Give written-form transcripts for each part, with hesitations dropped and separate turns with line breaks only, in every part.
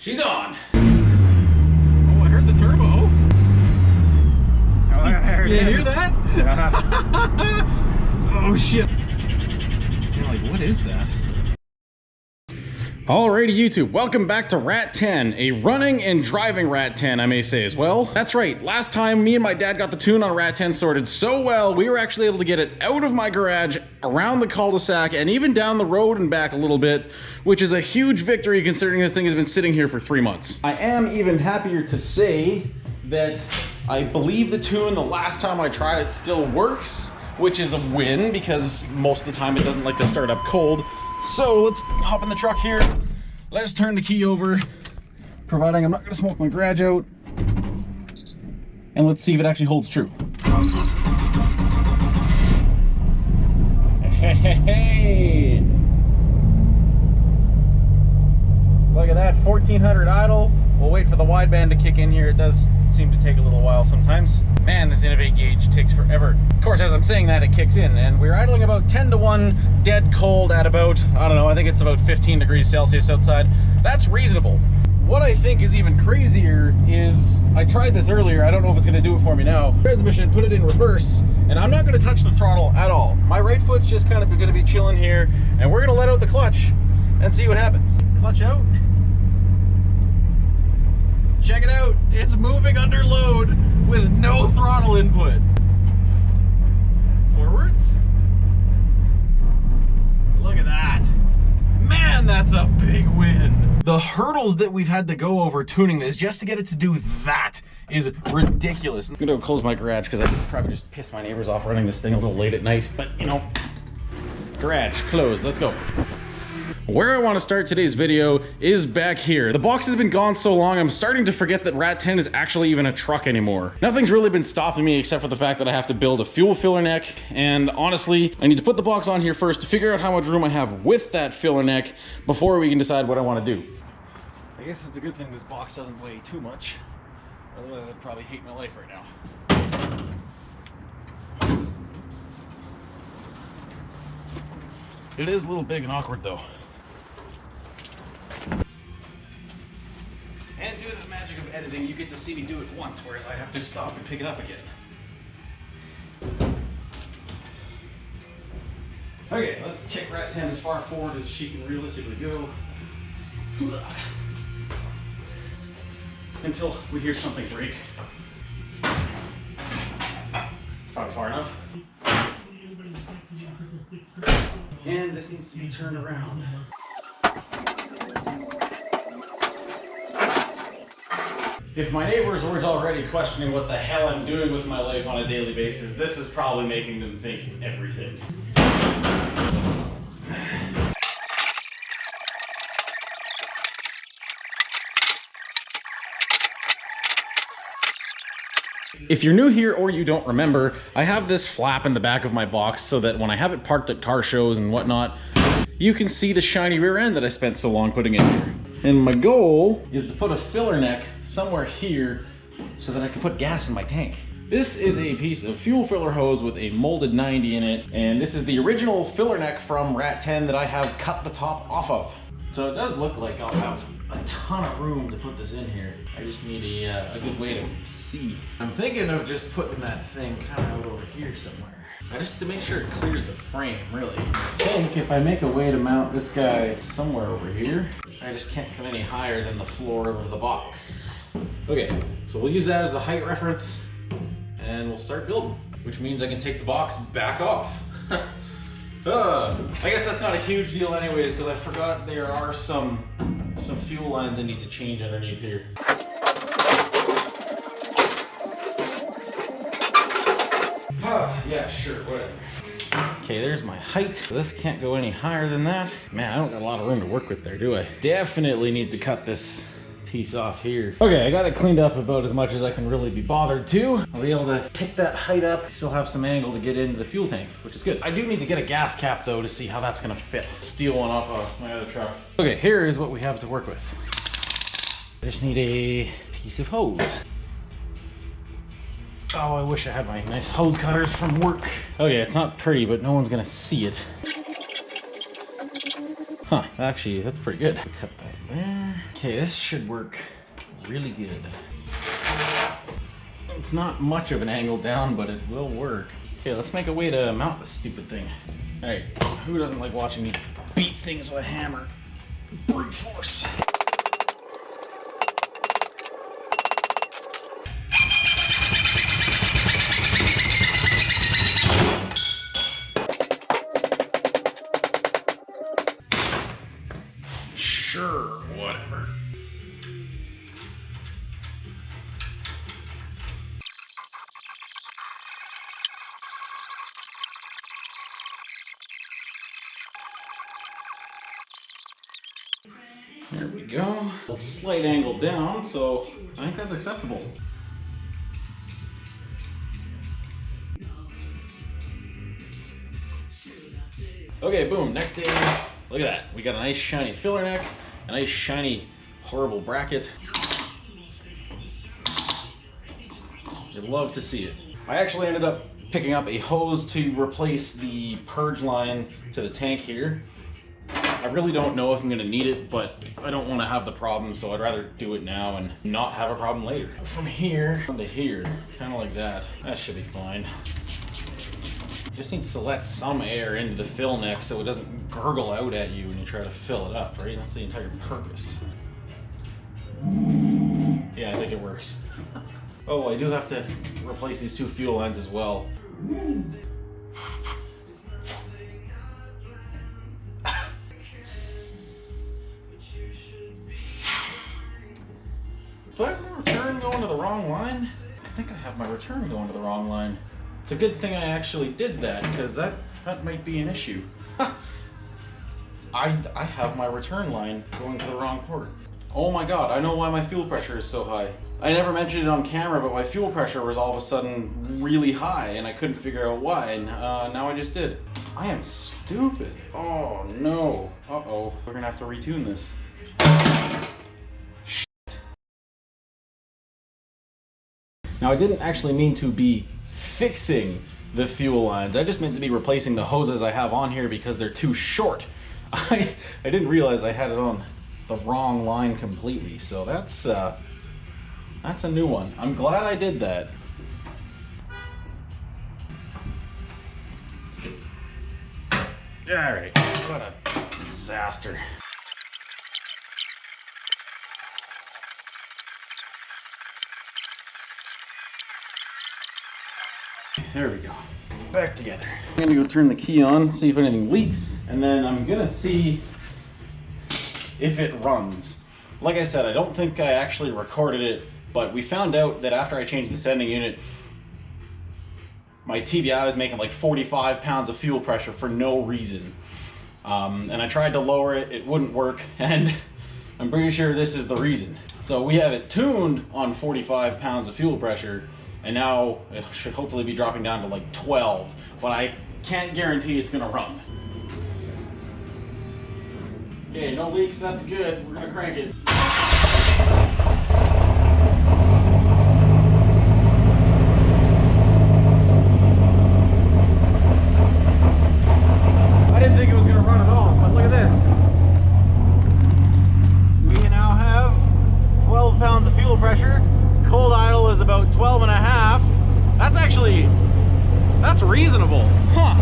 She's on. Oh, I heard the turbo.
Oh, there it is.
You hear that? Oh shit. You're like, what is that? Alrighty YouTube, welcome back to Rat 10, a running and driving Rat 10 I may say as well. That's right, last time me and my dad got the tune on Rat 10 sorted so well, we were actually able to get it out of my garage, around the cul-de-sac, and even down the road and back a little bit, which is a huge victory considering this thing has been sitting here for 3 months. I am even happier to say that I believe the tune the last time I tried it still works, which is a win because most of the time it doesn't like to start up cold. So let's hop in the truck here. Let's turn the key over, providing I'm not gonna smoke my garage out. And let's see if it actually holds true. Hey! Look at that, 1400 idle. We'll wait for the wideband to kick in here. It does seem to take a little while sometimes. Man, this Innovate gauge takes forever. Of course, as I'm saying that, it kicks in, and we're idling about 10 to 1, dead cold at about, I don't know, I think it's about 15 degrees Celsius outside. That's reasonable. What I think is even crazier is, I tried this earlier, I don't know if it's gonna do it for me now. Transmission, put it in reverse, and I'm not gonna touch the throttle at all. My right foot's just kind of gonna be chilling here, and we're gonna let out the clutch and see what happens. Clutch out. Check it out, it's moving under load with no throttle input. Forwards. Look at that. Man, that's a big win. The hurdles that we've had to go over tuning this just to get it to do that is ridiculous. I'm gonna go close my garage because I probably just pissed my neighbors off running this thing a little late at night. But you know, garage closed, let's go. Where I want to start today's video is back here. The box has been gone so long, I'm starting to forget that Rat 10 is actually even a truck anymore. Nothing's really been stopping me except for the fact that I have to build a fuel filler neck, and honestly, I need to put the box on here first to figure out how much room I have with that filler neck before we can decide what I want to do. I guess it's a good thing this box doesn't weigh too much, otherwise I'd probably hate my life right now. Oops. It is a little big and awkward though. And due to the magic of editing, you get to see me do it once, whereas I have to stop and pick it up again. Okay, let's kick Rat 10 as far forward as she can realistically go. Until we hear something break. It's probably far enough. And this needs to be turned around. If my neighbors weren't already questioning what the hell I'm doing with my life on a daily basis, this is probably making them think everything. If you're new here or you don't remember, I have this flap in the back of my box so that when I have it parked at car shows and whatnot, you can see the shiny rear end that I spent so long putting in here. And my goal is to put a filler neck somewhere here so that I can put gas in my tank. This is a piece of fuel filler hose with a molded 90 in it, and this is the original filler neck from Rat 10 that I have cut the top off of. So it does look like I'll have a ton of room to put this in here. I just need a good way to see. I'm thinking of just putting that thing kind of out over here somewhere. Just to make sure it clears the frame, really. I think if I make a way to mount this guy somewhere over here, I just can't come any higher than the floor of the box. Okay, so we'll use that as the height reference, and we'll start building, which means I can take the box back off. I guess that's not a huge deal anyways, because I forgot there are some fuel lines I need to change underneath here. Yeah, sure, whatever. Okay, there's my height. This can't go any higher than that. Man, I don't got a lot of room to work with there, do I? Definitely need to cut this piece off here. Okay, I got it cleaned up about as much as I can really be bothered to. I'll be able to pick that height up, still have some angle to get into the fuel tank, which is good. I do need to get a gas cap though to see how that's gonna fit. Steal one off of my other truck. Okay, here is what we have to work with. I just need a piece of hose. Oh, I wish I had my nice hose cutters from work. Oh yeah, it's not pretty, but no one's gonna see it. Huh, actually, that's pretty good. Cut that there. Okay, this should work really good. It's not much of an angle down, but it will work. Okay, let's make a way to mount this stupid thing. All right, who doesn't like watching me beat things with a hammer? Brute force. Sure, whatever. There we go. A slight angle down, so I think that's acceptable. Okay, boom, next day. Look at that. We got a nice shiny filler neck, a nice shiny horrible bracket. You'd love to see it. I actually ended up picking up a hose to replace the purge line to the tank here. I really don't know if I'm going to need it, but I don't want to have the problem, so I'd rather do it now and not have a problem later. From here to here, kind of like that. That should be fine. Just needs to let some air into the fill neck so it doesn't gurgle out at you when you try to fill it up, right? That's the entire purpose. Yeah, I think it works. Oh, I do have to replace these two fuel lines as well. Do I have my return going to the wrong line? I think I have my return going to the wrong line. It's a good thing I actually did that, because that might be an issue. I have my return line going to the wrong port. Oh my god, I know why my fuel pressure is so high. I never mentioned it on camera, but my fuel pressure was all of a sudden really high, and I couldn't figure out why, and now I just did. I am stupid. Oh no. Uh-oh. We're gonna have to retune this. Shit. Now, I didn't actually mean to be fixing the fuel lines. I just meant to be replacing the hoses I have on here because they're too short. I didn't realize I had it on the wrong line completely, so that's a new one. I'm glad I did that. Alright, what a disaster. There we go. Back together. I'm gonna go turn the key on, see if anything leaks, and then I'm gonna see if it runs. Like I said, I don't think I actually recorded it, but we found out that after I changed the sending unit, my TBI was making like 45 pounds of fuel pressure for no reason. And I tried to lower it, it wouldn't work, and I'm pretty sure this is the reason. So we have it tuned on 45 pounds of fuel pressure, and now it should hopefully be dropping down to like 12, but I can't guarantee it's gonna run. Okay, no leaks, that's good. We're gonna crank it. I didn't think it was gonna run at all, but look at this. We now have 12 pounds of fuel pressure. Cold idle is about 12 and a half. That's reasonable. Huh.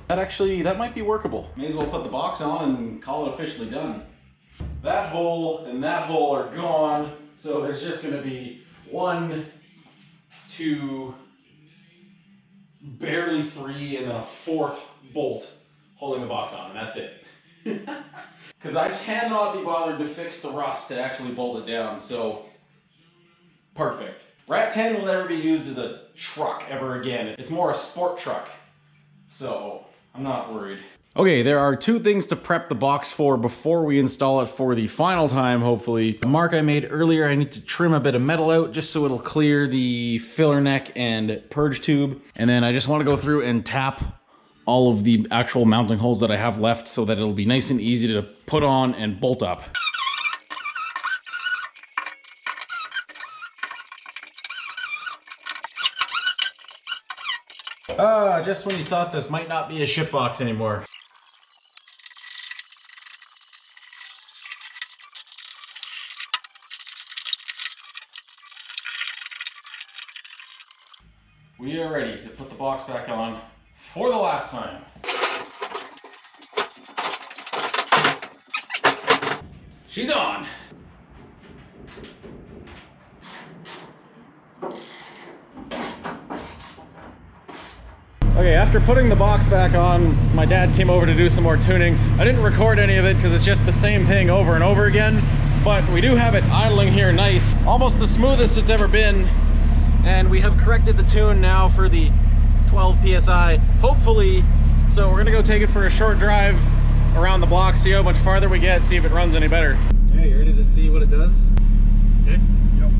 That might be workable. May as well put the box on and call it officially done. That hole and that hole are gone, so there's just gonna be 1, 2, barely 3, and then a 4th bolt holding the box on, and that's it. Because I cannot be bothered to fix the rust to actually bolt it down, so perfect. Rat 10 will never be used as a truck ever again. It's more a sport truck, so I'm not worried. Okay, there are 2 things to prep the box for before we install it for the final time, hopefully. The mark I made earlier, I need to trim a bit of metal out just so it'll clear the filler neck and purge tube. And then I just want to go through and tap all of the actual mounting holes that I have left so that it'll be nice and easy to put on and bolt up. Just when you thought this might not be a ship box anymore. We are ready to put the box back on for the last time. She's on. Okay, after putting the box back on, my dad came over to do some more tuning. I didn't record any of it because it's just the same thing over and over again, but we do have it idling here nice, almost the smoothest it's ever been. And we have corrected the tune now for the 12 PSI, hopefully. So we're gonna go take it for a short drive around the block, see how much farther we get, see if it runs any better. Okay, you ready to see what it does? Okay. Yep.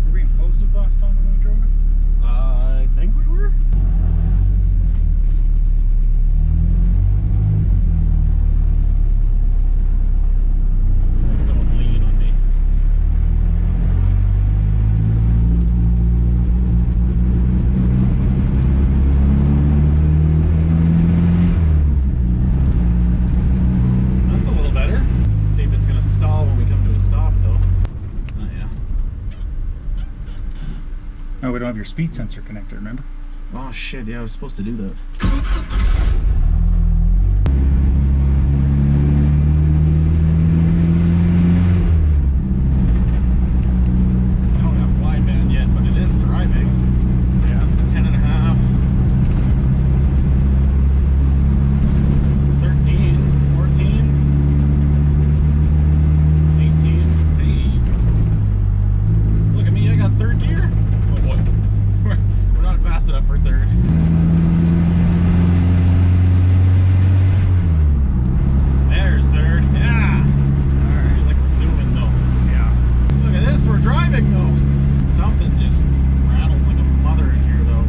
Were we in close with last time when we drove it?
I think we were. It's going lean on me. That's a little better. Let's see if it's going to stall when we come to a stop, though. Oh, yeah.
No, we don't have your speed sensor connected, remember?
Oh shit, yeah, I was supposed to do that. I don't have wideband yet, but it is driving. Yeah, 10.5. 13, 14, 18, hey. Look at me, I got third gear. Oh boy. We're not fast enough for third. There's third. Yeah. Alright, feels like we're zooming though.
Yeah.
Look at this, we're driving though. Something just rattles like a mother in here though.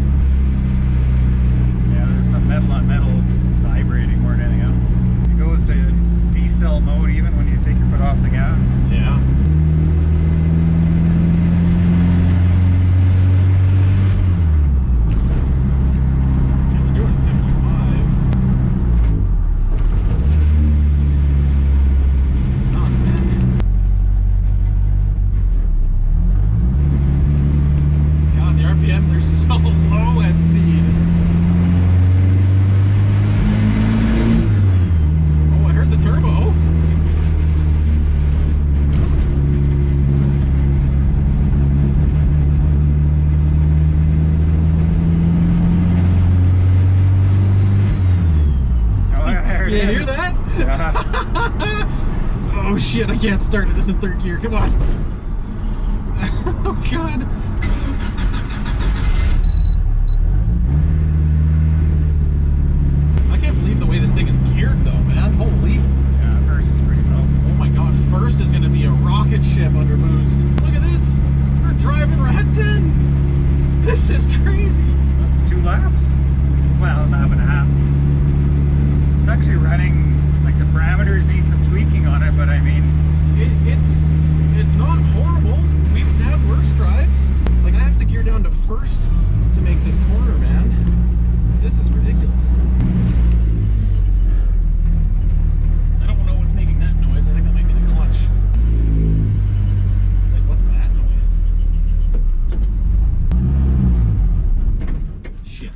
Yeah, there's some metal on metal just vibrating more than anything else. It goes to decel mode even when you take your foot off the gas.
Yeah. You hear that?
Yeah.
Oh shit, I can't start it. This is third gear. Come on. Oh god. I can't believe the way this thing is geared though, man. Holy.
Yeah, first is pretty low.
Oh my god, first is gonna be a rocket ship under boost. Look at this. We're driving rat 10. This is crazy.
That's 2 laps. Well, a lap and a half. It's actually running, like the parameters need some tweaking on it, but I mean...
It's not horrible. We've had worse drives. Like I have to gear down to first to make this corner, man. This is ridiculous. I don't know what's making that noise. I think that might be the clutch. Like what's that noise? Shit.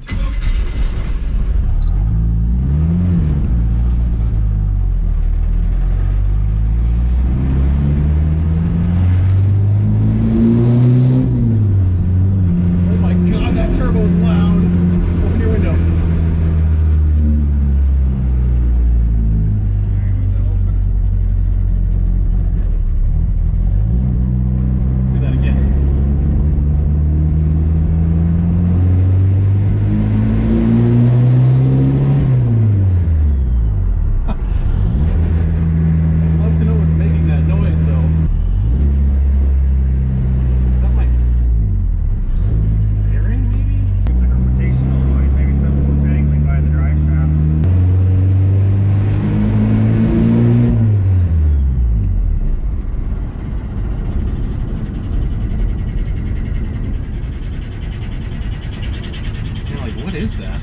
What is that?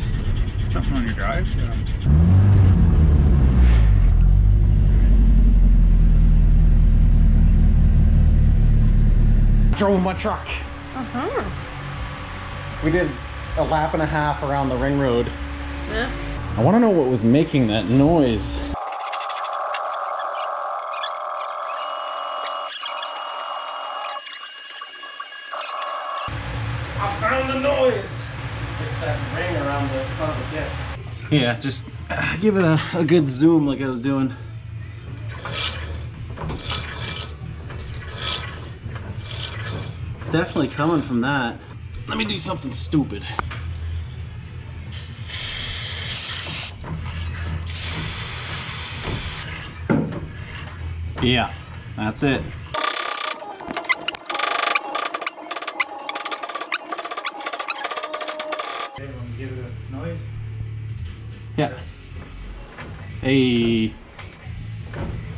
Something on your drive shaft.
drove my truck. We did a lap and a half around the ring road.
Yeah.
I want to know what was making that noise. I found the noise. It's that ring around the front of the diff. Yeah, just give it a good zoom like I was doing. It's definitely coming from that. Let me do something stupid. Yeah, that's it.
Okay, let me give it a noise.
Yeah. Hey.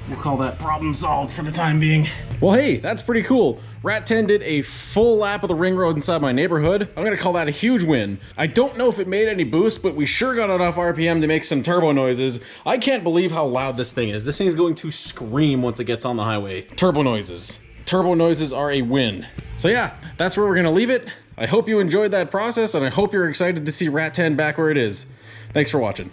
We'll call that problem solved for the time being. Well, hey, that's pretty cool. Rat 10 did a full lap of the ring road inside my neighborhood. I'm gonna call that a huge win. I don't know if it made any boost, but we sure got enough RPM to make some turbo noises. I can't believe how loud this thing is. This thing's going to scream once it gets on the highway. Turbo noises. Turbo noises are a win. So yeah, that's where we're gonna leave it. I hope you enjoyed that process, and I hope you're excited to see Rat 10 back where it is. Thanks for watching.